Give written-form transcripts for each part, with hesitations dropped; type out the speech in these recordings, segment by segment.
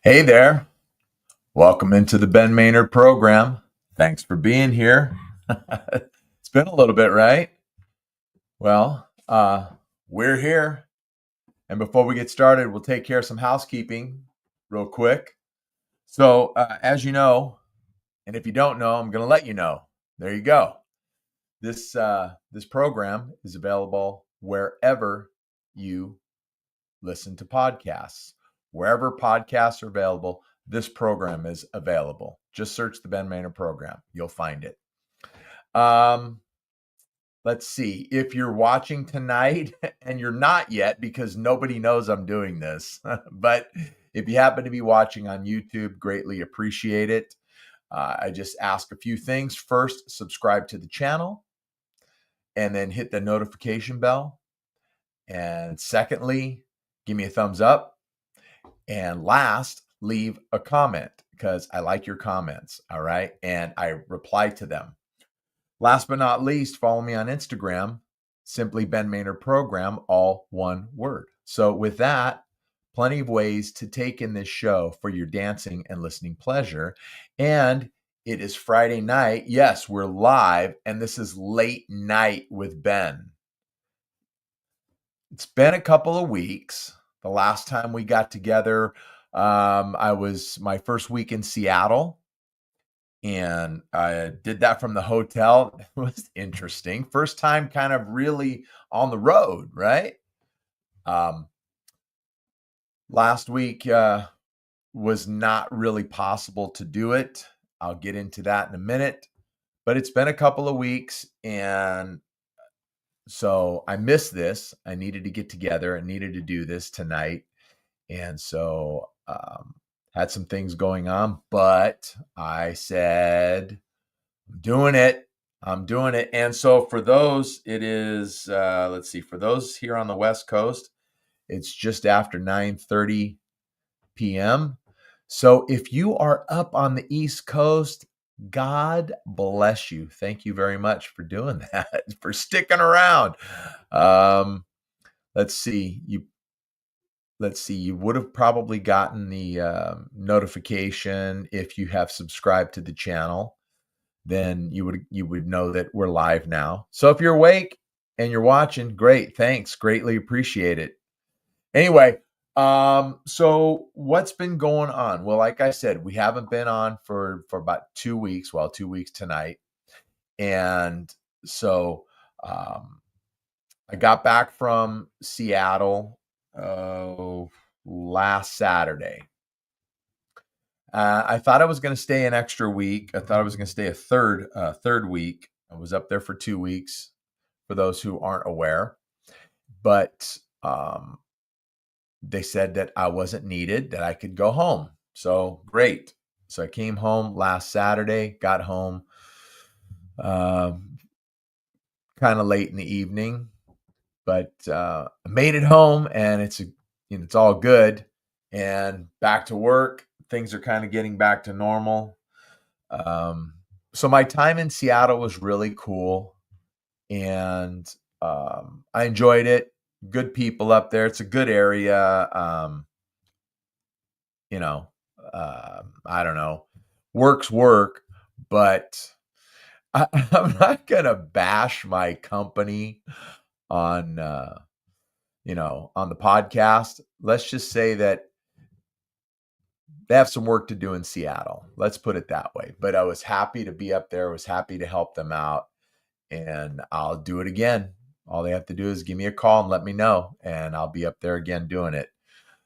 Hey there. Welcome into the Ben Maynard program. Thanks for being here. It's been a little bit, right? Well, we're here. And before we get started, we'll take care of some housekeeping real quick. So, as you know, and if you don't know, I'm going to let you know. There you go. This program is available wherever you listen to podcasts. Wherever podcasts are available, this program is available. Just search the Ben Maynard program. You'll find it. Let's see. If you're watching tonight, and you're not yet because nobody knows I'm doing this, but if you happen to be watching on YouTube, greatly appreciate it. I just ask a few things. First, subscribe to the channel and then hit the notification bell. And secondly, give me a thumbs up. And last, leave a comment because I like your comments. All right. And I reply to them. Last but not least, follow me on Instagram, simply Ben Maynard Program, all one word. So, with that, plenty of ways to take in this show for your dancing and listening pleasure. And it is Friday night. Yes, we're live, and this is Late Night with Ben. It's been a couple of weeks. The last time we got together, I was my first week in Seattle, and I did that from the hotel. It was interesting. First time kind of really on the road, right? Last week was not really possible to do it. I'll get into that in a minute, but it's been a couple of weeks, and so I missed this. I needed to get together. I needed to do this tonight. And so had some things going on, but I said, I'm doing it. I'm doing it. And so for those, it is, let's see, for those here on the West Coast, it's just after 9:30 p.m. So if you are up on the East Coast, God bless you. Thank you very much for doing that, for sticking around. Let's see, you would have probably gotten the notification if you have subscribed to the channel. Then you would know that we're live now. So if you're awake and you're watching, great, thanks, greatly appreciate it. Anyway, so what's been going on? Well, like I said, we haven't been on for about 2 weeks. Well, 2 weeks tonight, and so I got back from Seattle last Saturday. I thought I was going to stay an extra week. I thought I was going to stay a third week. I was up there for 2 weeks, for those who aren't aware. But they said that I wasn't needed, that I could go home. So great. So I came home last Saturday, got home kind of late in the evening, but I made it home, and it's all good, and back to work. Things are kind of getting back to normal. So my time in Seattle was really cool, and I enjoyed it. Good people up there. It's a good area. I don't know. Work's work, but I'm not gonna bash my company on on the podcast. Let's just say that they have some work to do in Seattle. Let's put it that way. But I was happy to be up there. I was happy to help them out, and I'll do it again. All they have to do is give me a call and let me know, and I'll be up there again doing it.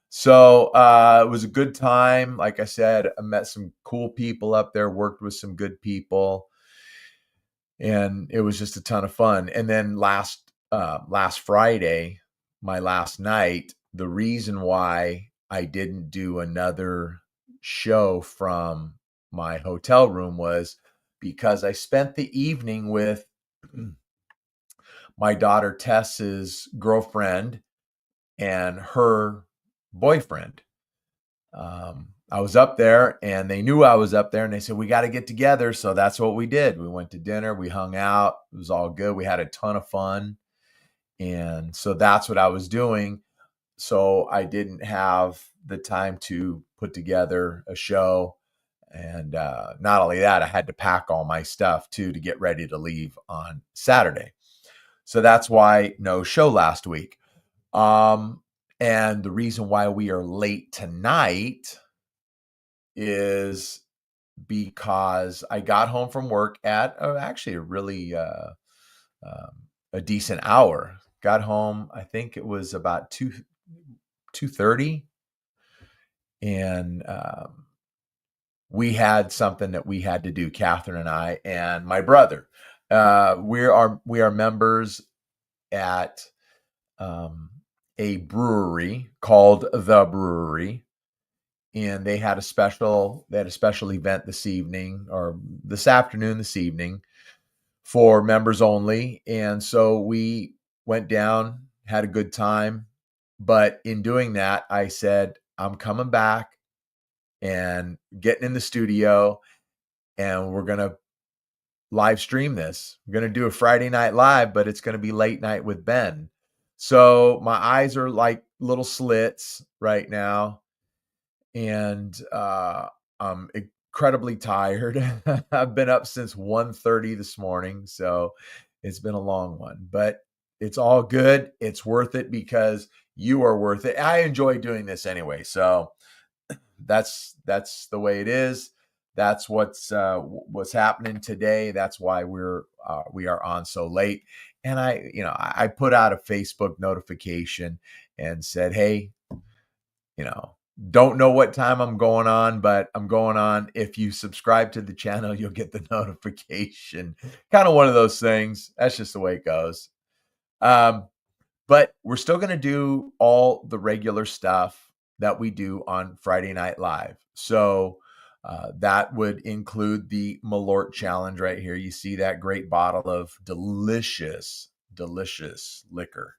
So it was a good time. Like I said, I met some cool people up there, worked with some good people, and it was just a ton of fun. And then last Friday, my last night, the reason why I didn't do another show from my hotel room was because I spent the evening with my daughter Tess's girlfriend and her boyfriend. I was up there, and they knew I was up there, and they said, we got to get together. So that's what we did. We went to dinner, we hung out. It was all good. We had a ton of fun. And so that's what I was doing. So I didn't have the time to put together a show. And not only that, I had to pack all my stuff too to get ready to leave on Saturday. So that's why no show last week. Um, and the reason why we are late tonight is because I got home from work at actually a really a decent hour. Got home, I think it was about 2:30, and we had something that we had to do, Catherine and I and my brother. We are members at a brewery called The Brewery, and they had a special event this evening, or this evening, for members only. And so we went down, had a good time. But in doing that, I said, I'm coming back and getting in the studio, and we're going to live stream this. We're going to do a Friday night live, but it's going to be late night with Ben. So my eyes are like little slits right now, and I'm incredibly tired. I've been up since 1:30 this morning, so it's been a long one, but it's all good. It's worth it because you are worth it. I enjoy doing this anyway, so that's the way it is. That's what's happening today. That's why we are on so late. And I put out a Facebook notification and said, hey, don't know what time I'm going on, but I'm going on. If you subscribe to the channel, you'll get the notification. Kind of one of those things. That's just the way it goes. But we're still going to do all the regular stuff that we do on Friday Night Live. So that would include the Malort Challenge right here. You see that great bottle of delicious, delicious liquor.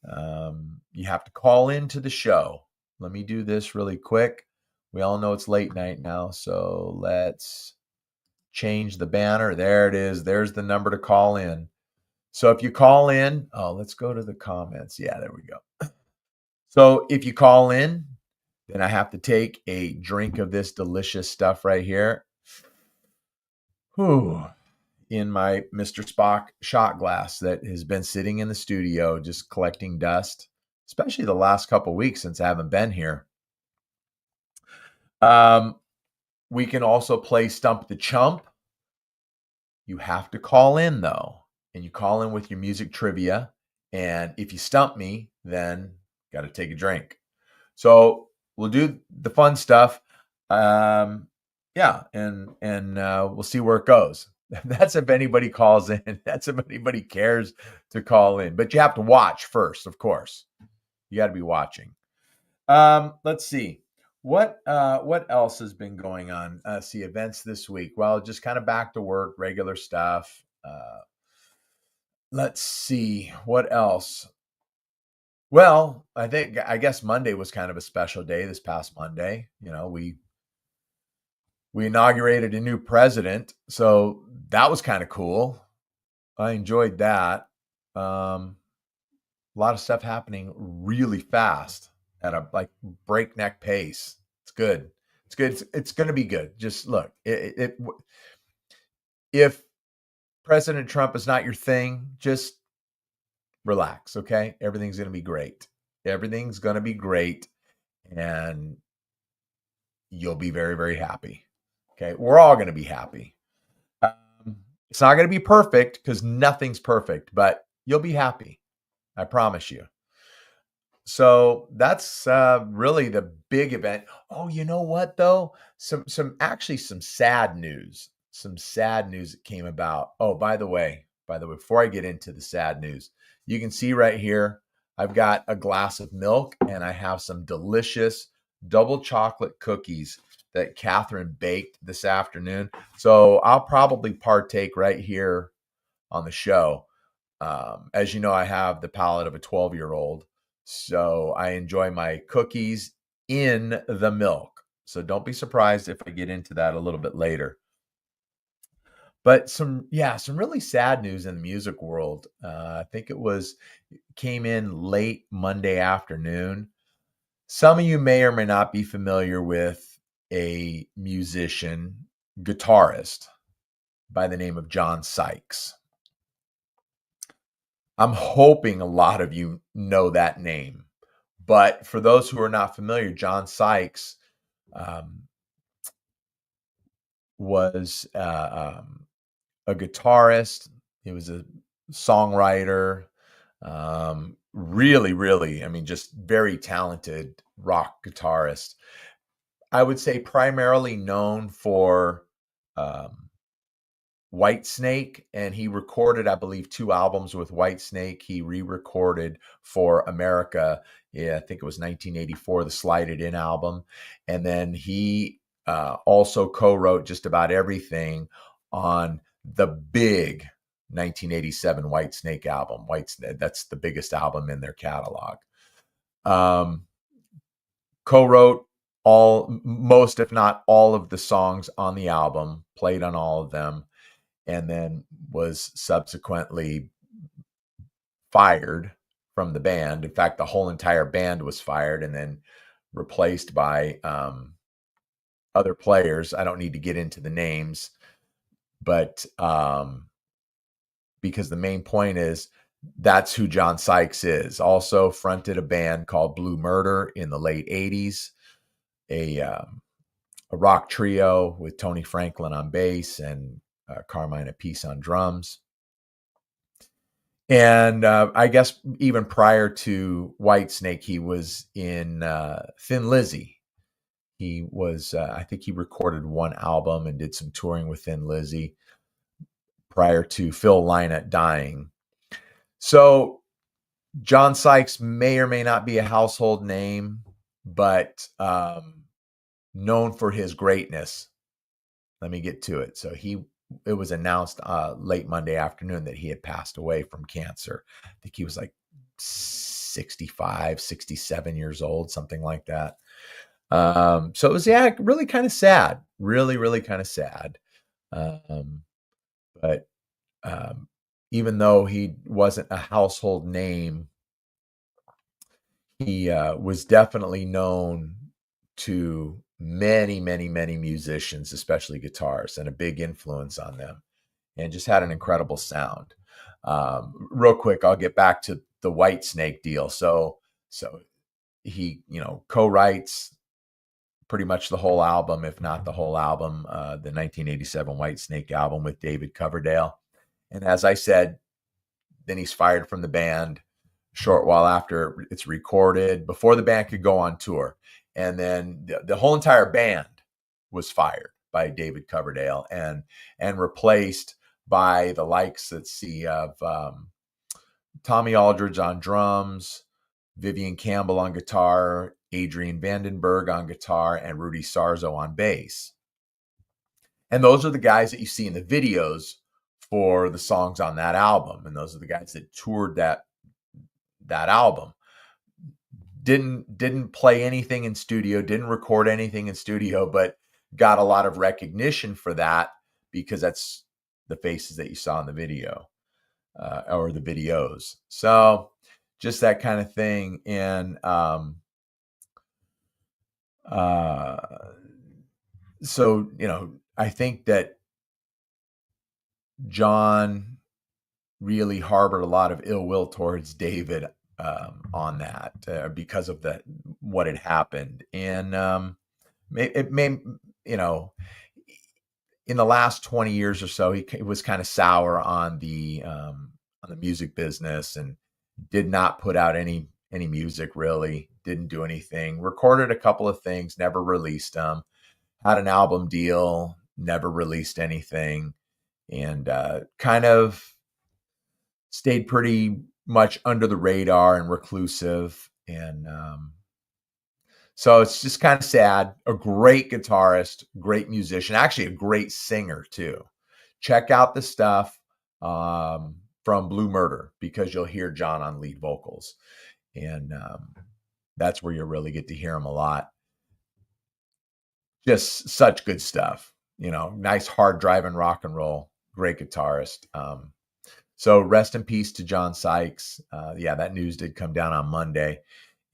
You have to call into the show. Let me do this really quick. We all know it's late night now, so let's change the banner. There it is. There's the number to call in. So if you call in, let's go to the comments. Yeah, there we go. So if you call in, then I have to take a drink of this delicious stuff right here. Whew. In my Mr. Spock shot glass that has been sitting in the studio just collecting dust, especially the last couple weeks since I haven't been here. We can also play Stump the Chump. You have to call in though, and you call in with your music trivia. And if you stump me, then got to take a drink. So we'll do the fun stuff. Yeah, and we'll see where it goes. That's if anybody calls in. That's if anybody cares to call in. But you have to watch first, of course. You got to be watching. Let's see. What else has been going on? See, events this week. Well, just kind of back to work, regular stuff. Let's see. What else? Well, I guess Monday was kind of a special day this past Monday. We inaugurated a new president, so that was kind of cool. I enjoyed that. A lot of stuff happening really fast at a breakneck pace. It's good. It's good. It's going to be good. Just look, if President Trump is not your thing, just relax. Okay, everything's going to be great. Everything's going to be great, and you'll be very, very happy. Okay, we're all going to be happy. It's not going to be perfect because nothing's perfect, but you'll be happy. I promise you. So that's really the big event. Oh, you know what though? Some sad news. Some sad news that came about. Oh, by the way, before I get into the sad news, you can see right here, I've got a glass of milk and I have some delicious double chocolate cookies that Catherine baked this afternoon. So I'll probably partake right here on the show. As you know, I have the palate of a 12-year-old. So I enjoy my cookies in the milk. So don't be surprised if I get into that a little bit later. But some really sad news in the music world. I think came in late Monday afternoon. Some of you may or may not be familiar with a musician, guitarist by the name of John Sykes. I'm hoping a lot of you know that name. But for those who are not familiar, John Sykes was a guitarist. He was a songwriter. Really, really, I mean, just very talented rock guitarist. I would say primarily known for Whitesnake, and he recorded, I believe, 2 albums with Whitesnake. He re-recorded for America, yeah, I think it was 1984, the Slide It In album. And then he also co-wrote just about everything on the big 1987 Whitesnake album. That's the biggest album in their catalog. Co-wrote most, if not all, of the songs on the album, played on all of them, and then was subsequently fired from the band. In fact, the whole entire band was fired and then replaced by other players. I don't need to get into the names, but because the main point is that's who John Sykes is. Also fronted a band called Blue Murder in the late 80s, a rock trio with Tony Franklin on bass and Carmine Appice on drums. And I guess even prior to Whitesnake, he was in Thin Lizzy. He was, I think he recorded 1 album and did some touring with Thin Lizzy prior to Phil Lynott dying. So John Sykes may or may not be a household name, but known for his greatness. Let me get to it. So it was announced late Monday afternoon that he had passed away from cancer. I think he was like 65, 67 years old, something like that. So it was, really kind of sad, really, really kind of sad. But even though he wasn't a household name, he was definitely known to many, many, many musicians, especially guitarists, and a big influence on them, and just had an incredible sound. Real quick, I'll get back to the Whitesnake deal. So he, co-writes pretty much the whole album, if not the whole album, the 1987 Whitesnake album with David Coverdale. And as I said, then he's fired from the band a short while after it's recorded, before the band could go on tour. And then the whole entire band was fired by David Coverdale and replaced by the likes, let's see, of Tommy Aldridge on drums, Vivian Campbell on guitar, Adrian Vandenberg on guitar, and Rudy Sarzo on bass. And those are the guys that you see in the videos for the songs on that album. And those are the guys that toured that album. Didn't play anything in studio, didn't record anything in studio, but got a lot of recognition for that because that's the faces that you saw in the video or the videos. So just that kind of thing. And so, I think that John really harbored a lot of ill will towards David on that because of what had happened. And it may, in the last 20 years or so, he was kind of sour on the music business and did not put out any music, really. Didn't do anything. Recorded a couple of things, never released them. Had an album deal, never released anything, and kind of stayed pretty much under the radar and reclusive. And so it's just kind of sad. A great guitarist, great musician, actually a great singer too. Check out the stuff from Blue Murder because you'll hear John on lead vocals. And that's where you'll really get to hear him a lot. Just such good stuff, nice hard driving rock and roll. great guitarist. So rest in peace to John Sykes. Yeah, that news did come down on Monday,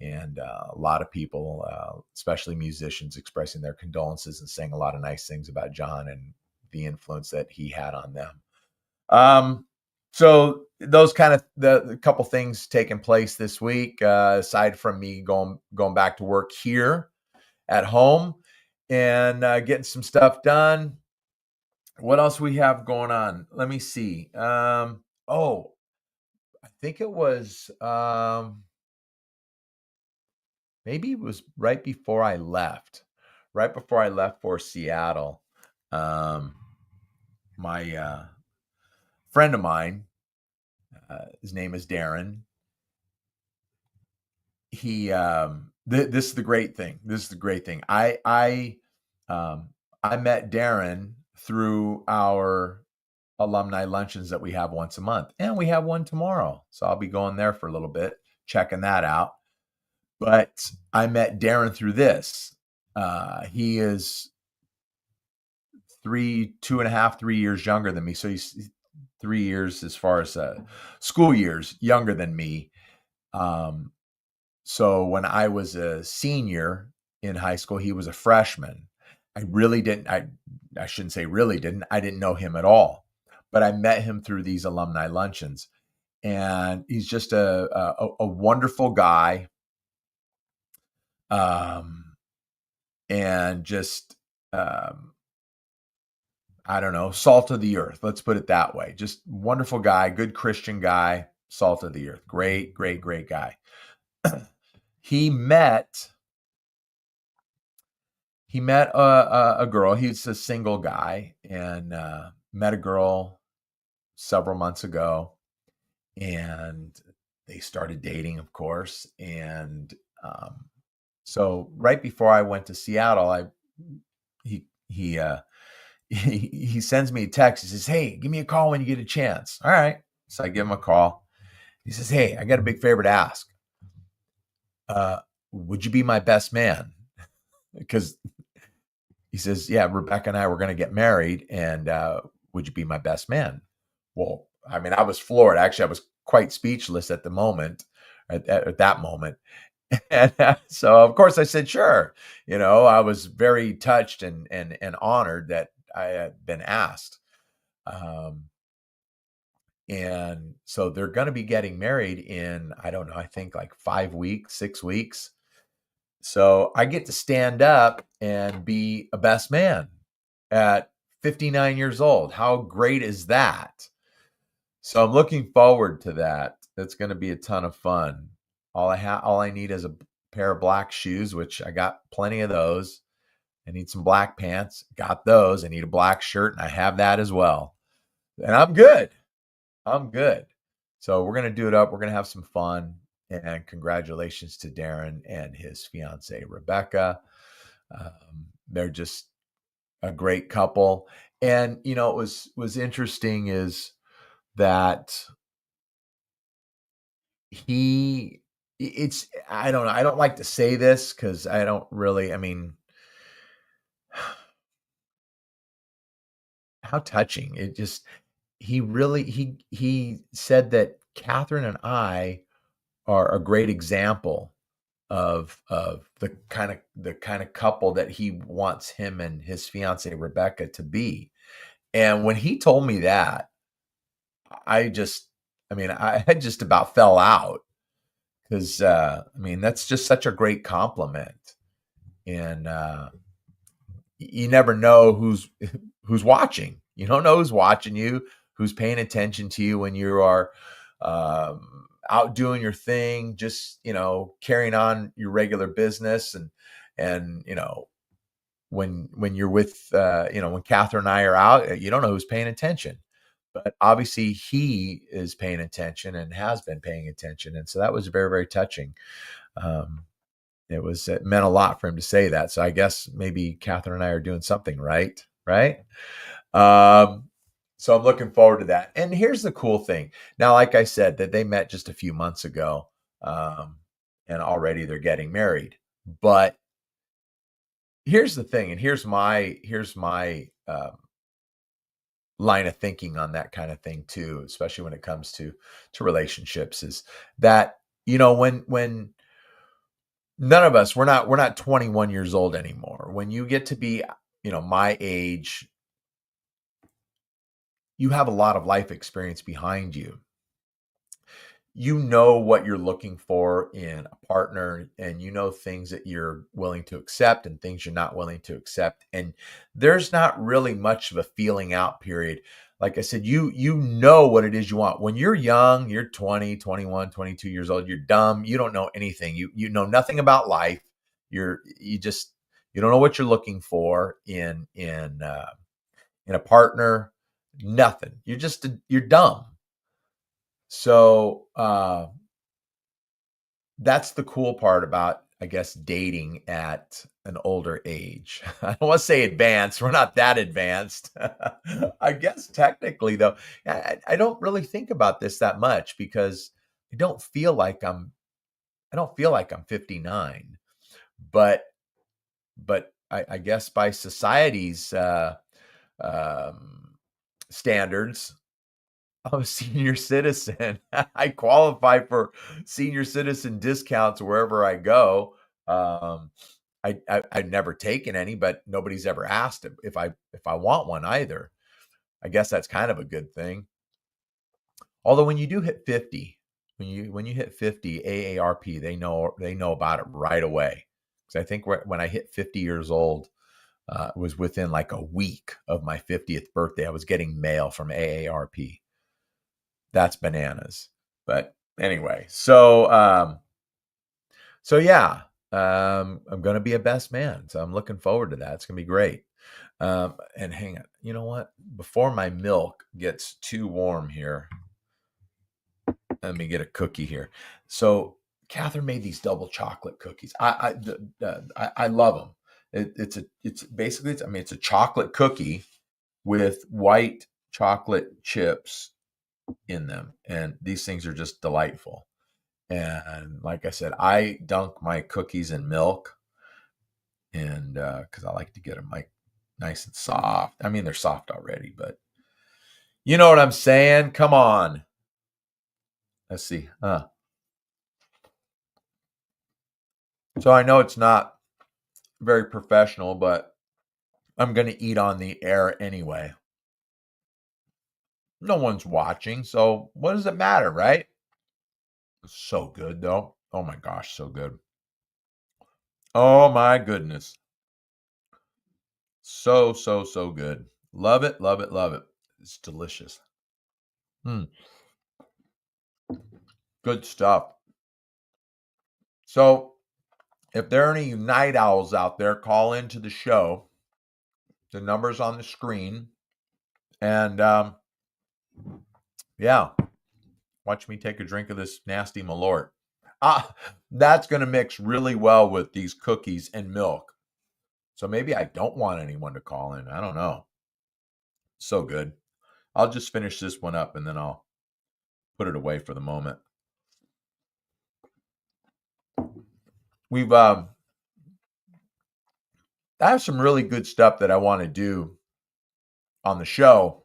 and a lot of people, especially musicians, expressing their condolences and saying a lot of nice things about John and the influence that he had on them. So those kind of the couple things taking place this week, aside from me going back to work here at home and getting some stuff done. What else we have going on? Let me see. Oh, I think it was maybe it was right before I left. Right before I left for Seattle. My friend of mine, his name is Darren. This is the great thing. This is the great thing. I met Darren through our alumni luncheons that we have once a month, and we have one tomorrow. So I'll be going there for a little bit, checking that out. But I met Darren through this. He is 2.5, 3 years younger than me. So he's 3 years as far as school years younger than me. So when I was a senior in high school, he was a freshman. I shouldn't say really didn't. I didn't know him at all, but I met him through these alumni luncheons, and he's just a wonderful guy. And just, I don't know, salt of the earth. Let's put it that way. Just wonderful guy, good Christian guy, salt of the earth. Great, great, great guy. He met a girl. He's a single guy, and met a girl several months ago, and they started dating, of course. And so right before I went to Seattle, he sends me a text. He says, "Hey, give me a call when you get a chance." All right. So I give him a call. He says, "Hey, I got a big favor to ask. Would you be my best man?" Because he says, "Yeah, Rebecca and I were going to get married, and would you be my best man?" Well, I mean, I was floored. Actually, I was quite speechless at the moment, at that moment. And so, of course, I said, "Sure." I was very touched and honored that I had been asked. And so they're going to be getting married in, I don't know, I think like 5 weeks, 6 weeks. So I get to stand up and be a best man at 59 years old. How great is that? So I'm looking forward to that. That's going to be a ton of fun. All I need is a pair of black shoes, which I got plenty of those. I need some black pants. Got those. I need a black shirt, and I have that as well. And I'm good. I'm good. So we're going to do it up. We're going to have some fun. And congratulations to Darren and his fiancee, Rebecca. They're just a great couple. And, what was interesting is that I don't know. I don't like to say this because I don't really, I mean, how touching. He said that Catherine and I are a great example of the kind of couple that he wants him and his fiancee Rebecca to be. And when he told me that, I just, I mean, I just about fell out because I mean, that's just such a great compliment. And you never know who's watching. You don't know who's watching you, who's paying attention to you when you are out doing your thing, just carrying on your regular business, and when you're with when Catherine and I are out, you don't know who's paying attention, but obviously he is paying attention and has been paying attention, and so that was very, very touching. It meant a lot for him to say that. So I guess maybe Catherine and I are doing something right, right? So I'm looking forward to that. And here's the cool thing. Now, like I said, that they met just a few months ago, and already they're getting married. But here's the thing, and here's my line of thinking on that kind of thing too, especially when it comes to relationships, is that, when none of us, we're not 21 years old anymore. When you get to be, my age, you have a lot of life experience behind you. You know what you're looking for in a partner, and you know things that you're willing to accept and things you're not willing to accept. And there's not really much of a feeling out period. Like I said, you know what it is you want. When you're young, you're 20, 21, 22 years old, you're dumb, you don't know anything. You know nothing about life. You don't know what you're looking for in a partner, nothing. You're dumb. So, that's the cool part about, I guess, dating at an older age. I don't want to say advanced. We're not that advanced. I guess technically, though, I don't really think about this that much because I don't feel like I'm 59. But I guess by society's um, standards, I'm a senior citizen. I qualify for senior citizen discounts wherever I go. Um, I've never taken any, but nobody's ever asked if I want one either. I guess that's kind of a good thing. Although when you do hit 50, when you hit 50, AARP, they know about it right away. Because I think when I hit 50 years old, it was within like a week of my 50th birthday, I was getting mail from AARP. That's bananas. But anyway, so yeah, I'm gonna be a best man. So I'm looking forward to that. It's gonna be great. And hang on, you know what? Before my milk gets too warm here, let me get a cookie here. So Catherine made these double chocolate cookies. I love them. It's basically, I mean, it's a chocolate cookie with white chocolate chips in them, and these things are just delightful. And like I said, I dunk my cookies in milk, and because I like to get them like nice and soft. I mean, they're soft already, but you know what I'm saying. Come on, let's see. So I know it's not very professional, but I'm gonna eat on the air anyway. No one's watching, so what does it matter, right? So good though. Oh my gosh, so good. Oh my goodness. So, so, so good. Love it, love it, love it. It's delicious. Mm, good stuff. So, if there are any night owls out there, call into the show. The number's on the screen. And yeah, watch me take a drink of this nasty Malort. Ah, that's going to mix really well with these cookies and milk. So maybe I don't want anyone to call in. I don't know. So good. I'll just finish this one up and then I'll put it away for the moment. We've I have some really good stuff that I want to do on the show.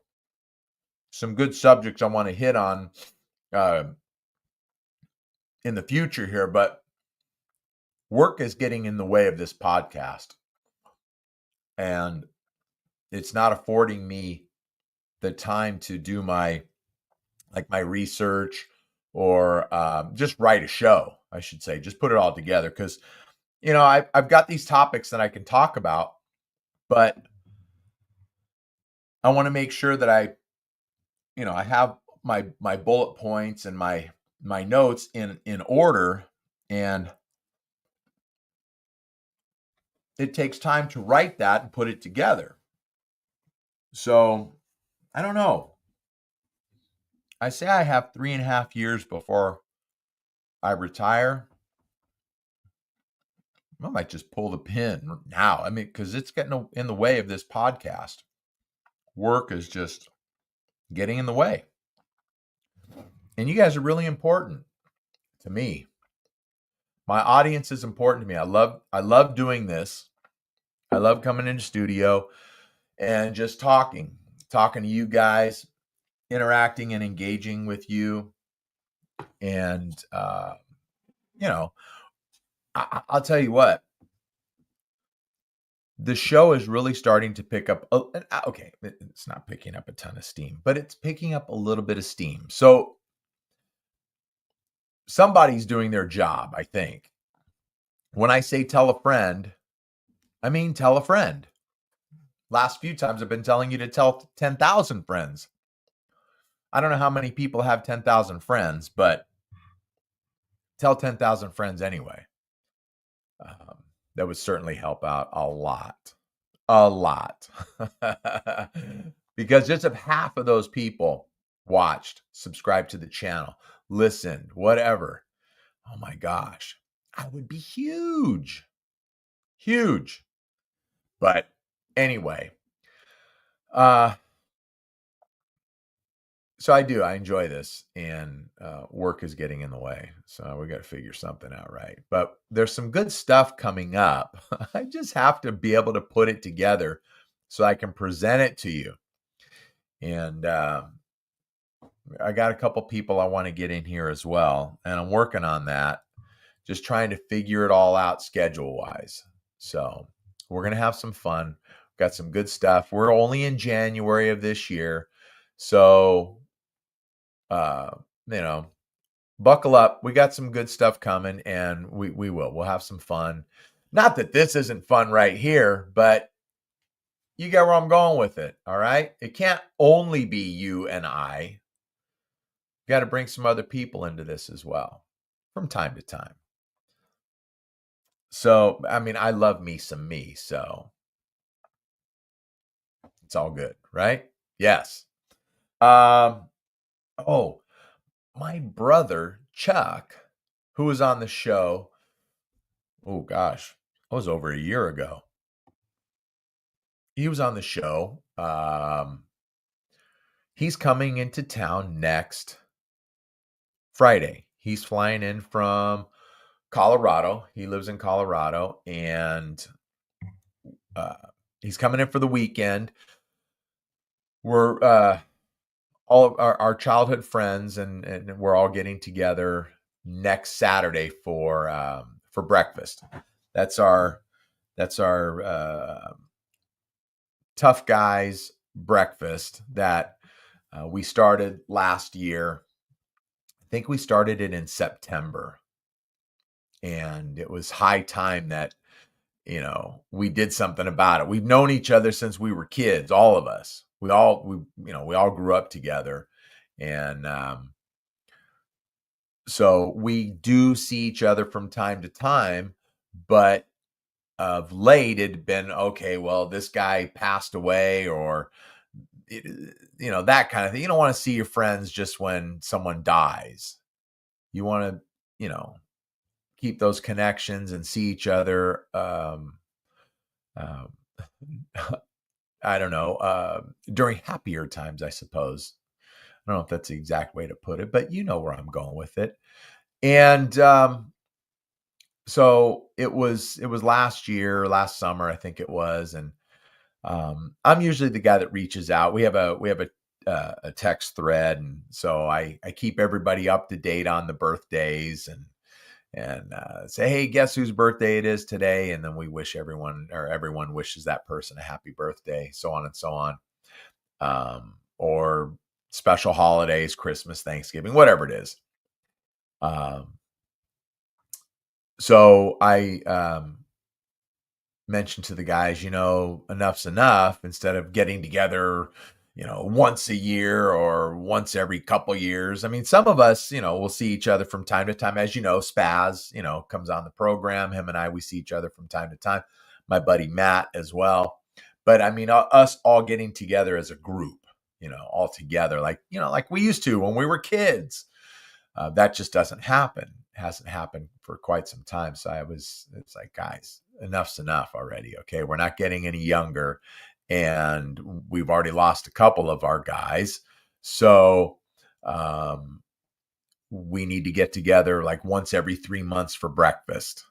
Some good subjects I want to hit on uh, in the future here, but work is getting in the way of this podcast, and it's not affording me the time to do my research or just write a show. I should say, just put it all together because I've got these topics that I can talk about, but I want to make sure that I have my bullet points and my notes in order, and it takes time to write that and put it together. So I don't know. I say I have 3.5 years before I retire. I might just pull the pin now. I mean, because it's getting in the way of this podcast. Work is just getting in the way. And you guys are really important to me. My audience is important to me. I love doing this. I love coming into studio and just talking talking to you guys, interacting and engaging with you. And, you know, I'll tell you what, the show is really starting to pick up. Okay, it's not picking up a ton of steam, but it's picking up a little bit of steam. So somebody's doing their job, I think. When I say tell a friend, I mean tell a friend. Last few times I've been telling you to tell 10,000 friends. I don't know how many people have 10,000 friends, but tell 10,000 friends anyway. That would certainly help out a lot. A lot. Because just if half of those people watched, subscribed to the channel, listened, whatever, oh my gosh, I would be huge. Huge. But anyway, so I enjoy this, and work is getting in the way. So we got to figure something out, right? But there's some good stuff coming up. I just have to be able to put it together so I can present it to you. And I got a couple people I want to get in here as well, and I'm working on that, just trying to figure it all out schedule wise. So we're going to have some fun. Got some good stuff. We're only in January of this year. So, buckle up. We got some good stuff coming, and we'll have some fun. Not that this isn't fun right here, but you get where I'm going with it. All right. It can't only be you and I. Got to bring some other people into this as well from time to time. So, I mean, I love me some me, so it's all good, right? Yes. Oh, my brother Chuck, who was on the show, oh gosh, it was over a year ago. He was on the show. He's coming into town next Friday. He's flying in from Colorado. He lives in Colorado, and he's coming in for the weekend. We're all of our childhood friends, and we're all getting together next Saturday for breakfast. That's our tough guys breakfast that we started last year. I think we started it in September, and it was high time that we did something about it. We've known each other since we were kids, all of us. We all grew up together, and so we do see each other from time to time. But of late, it had been okay. Well, this guy passed away, or that kind of thing. You don't want to see your friends just when someone dies. You want to keep those connections and see each other. I don't know, during happier times, I suppose. I don't know if that's the exact way to put it, but you know where I'm going with it. And so it was last summer, I think it was. And I'm usually the guy that reaches out. We have a text thread, and so I keep everybody up to date on the birthdays, and say, hey, guess whose birthday it is today? And then we wish everyone wishes that person a happy birthday, so on and so on. Or special holidays, Christmas, Thanksgiving, whatever it is. So I mentioned to the guys, enough's enough. Instead of getting together once a year or once every couple years. I mean, some of us, we'll see each other from time to time. As you know, Spaz, comes on the program. Him and I, we see each other from time to time. My buddy Matt as well. But I mean, us all getting together as a group, all together, like we used to when we were kids. That just doesn't happen. It hasn't happened for quite some time. So it's like, guys, enough's enough already. Okay. We're not getting any younger, and we've already lost a couple of our guys. So, we need to get together like once every 3 months for breakfast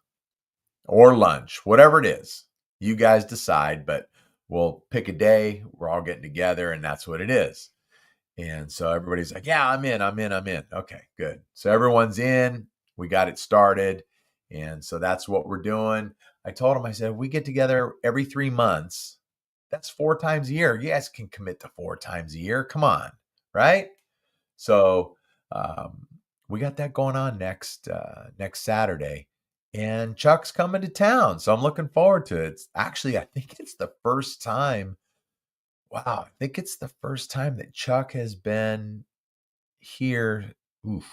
or lunch, whatever it is. You guys decide, but we'll pick a day, we're all getting together, and that's what it is. And so everybody's like, yeah, I'm in. Okay, good. So everyone's in. We got it started. And so that's what we're doing. I told him, I said, we get together every 3 months. That's 4 times a year. You guys can commit to 4 times a year. Come on. Right. So we got that going on next Saturday. And Chuck's coming to town. So I'm looking forward to it. It's actually, I think it's the first time. Wow, I think it's the first time that Chuck has been here. Oof.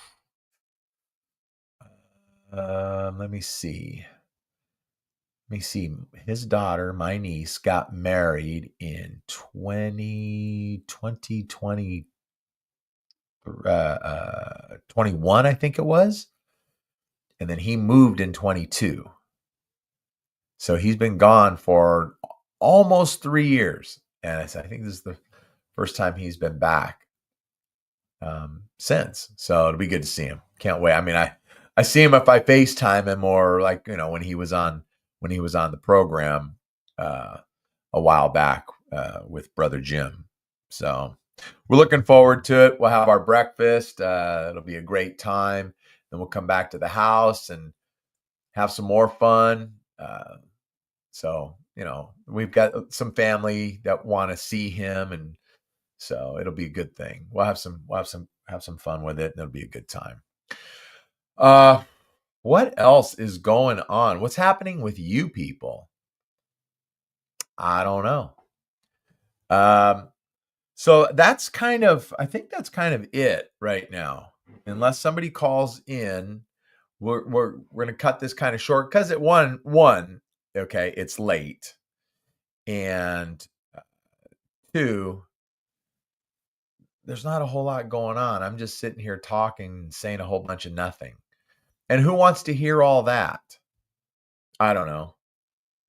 Let me see. Let me see. His daughter, my niece, got married in 2020, 21, I think it was. And then he moved in 22. So he's been gone for almost 3 years. And I think this is the first time he's been back since. So it'll be good to see him. Can't wait. I mean, I see him if I FaceTime him, or like, when he was on the program a while back with Brother Jim. So we're looking forward to it. We'll have our breakfast. It'll be a great time. Then we'll come back to the house and have some more fun. So, we've got some family that want to see him, and so it'll be a good thing. We'll have some fun with it, and it'll be a good time. What else is going on? What's happening with you people? I don't know. So I think that's kind of it right now. Unless somebody calls in, we're gonna cut this kind of short because okay, it's late, and two, there's not a whole lot going on. I'm just sitting here talking and saying a whole bunch of nothing. And who wants to hear all that? I don't know.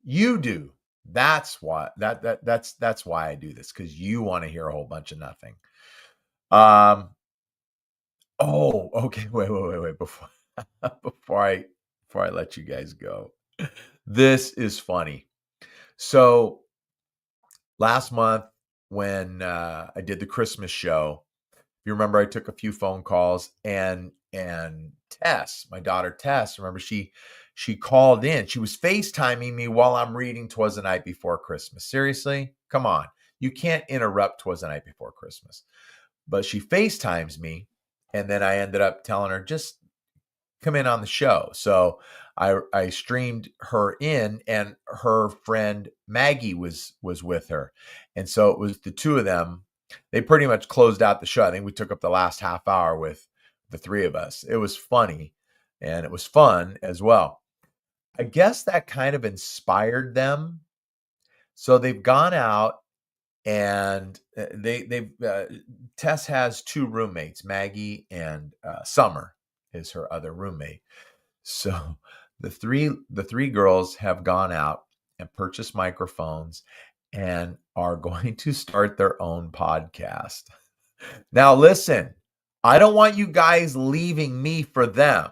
You do. That's why that's why I do this, because you want to hear a whole bunch of nothing. Oh, okay. Wait. Before I let you guys go. This is funny. So last month when I did the Christmas show, you remember I took a few phone calls, and Tess, my daughter Tess, remember she called in. She was FaceTiming me while I'm reading 'Twas the Night Before Christmas. Seriously? Come on. You can't interrupt 'Twas the Night Before Christmas. But she FaceTimes me, and then I ended up telling her, just come in on the show. So I streamed her in, and her friend Maggie was with her. And so it was the two of them. They pretty much closed out the show. I think we took up the last half hour with the three of us. It was funny, and it was fun as well. I guess that kind of inspired them. So they've gone out, and Tess has two roommates, Maggie and Summer is her other roommate. So the three girls have gone out and purchased microphones and are going to start their own podcast. Now listen, I don't want you guys leaving me for them.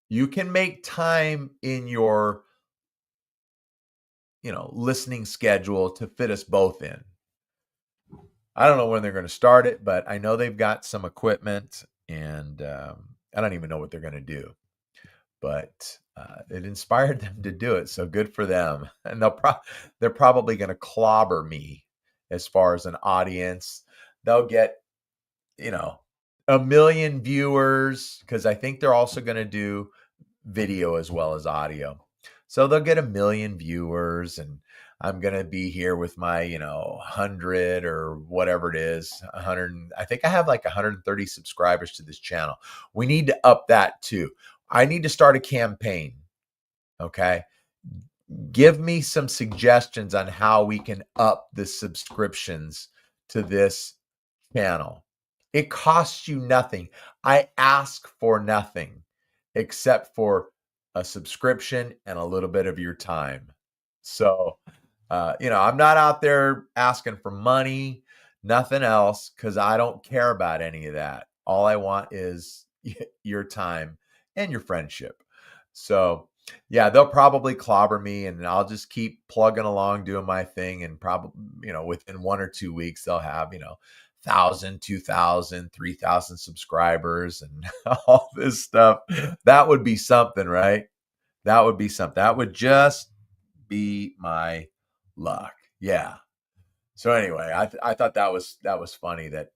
You can make time in your listening schedule to fit us both in. I don't know when they're going to start it, but I know they've got some equipment, and I don't even know what they're going to do. But it inspired them to do it, so good for them. And they're probably going to clobber me as far as an audience. They'll get, 1 million viewers, because I think they're also going to do video as well as audio. So they'll get 1 million viewers, and I'm going to be here with my, 100 or whatever it is, 100. I think I have like 130 subscribers to this channel. We need to up that too. I need to start a campaign. Okay. Give me some suggestions on how we can up the subscriptions to this channel. It costs you nothing. I ask for nothing except for a subscription and a little bit of your time. So, I'm not out there asking for money, nothing else, because I don't care about any of that. All I want is your time and your friendship. So Yeah, they'll probably clobber me, and I'll just keep plugging along, doing my thing, and probably, within 1 or 2 weeks, they'll have, 1,000, 2,000, 3,000 subscribers and all this stuff. That would be something, right? That would be something. That would just be my luck. Yeah. So anyway, I thought that was funny that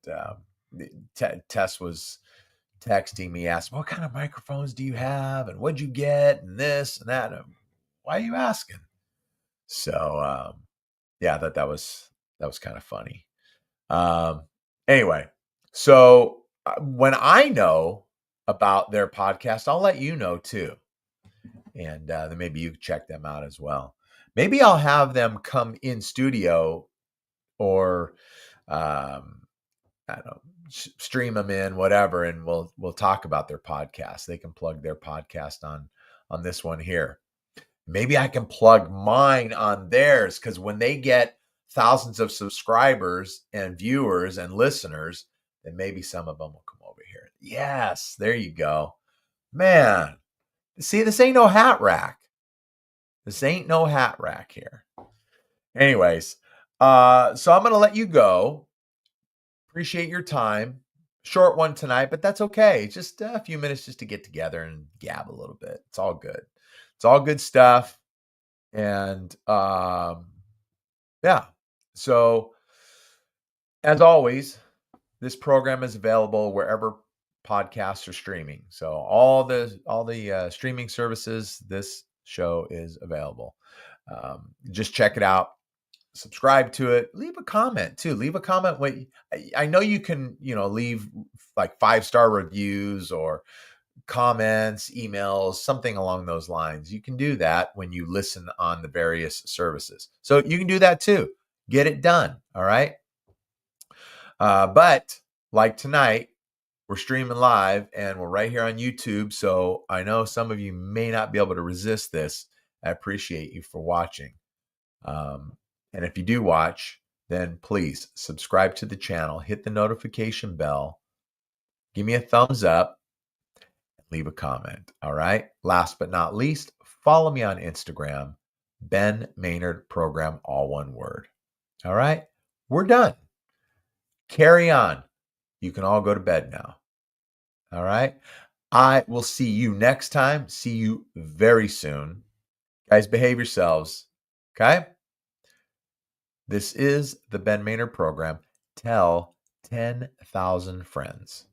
Tess was texting me, asking, "What kind of microphones do you have? And what'd you get? And this and that." And why are you asking? So yeah, I thought that was kind of funny. Um, anyway, so when I know about their podcast, I'll let you know too, and then maybe you can check them out as well. Maybe I'll have them come in studio, or I don't know, stream them in, whatever, and we'll talk about their podcast. They can plug their podcast on this one here. Maybe I can plug mine on theirs, because when they get thousands of subscribers and viewers and listeners, then maybe some of them will come over here. Yes, there you go. Man, see, this ain't no hat rack. This ain't no hat rack here. Anyways, so I'm going to let you go. Appreciate your time. Short one tonight, but that's okay. Just a few minutes just to get together and gab a little bit. It's all good. It's all good stuff. And yeah. So as always, this program is available wherever podcasts are streaming. So all the streaming services, this show is available. Just check it out. Subscribe to it. Leave a comment too. Leave a comment. I know you can, leave like 5-star reviews or comments, emails, something along those lines. You can do that when you listen on the various services. So you can do that too. Get it done. All right. But like tonight, we're streaming live and we're right here on YouTube. So I know some of you may not be able to resist this. I appreciate you for watching. And if you do watch, then please subscribe to the channel, hit the notification bell, give me a thumbs up, leave a comment. All right. Last but not least, follow me on Instagram, Ben Maynard Program, all one word. All right. We're done. Carry on. You can all go to bed now. All right. I will see you next time. See you very soon. Guys, behave yourselves. Okay. This is the Ben Maynard Program. Tell 10,000 friends.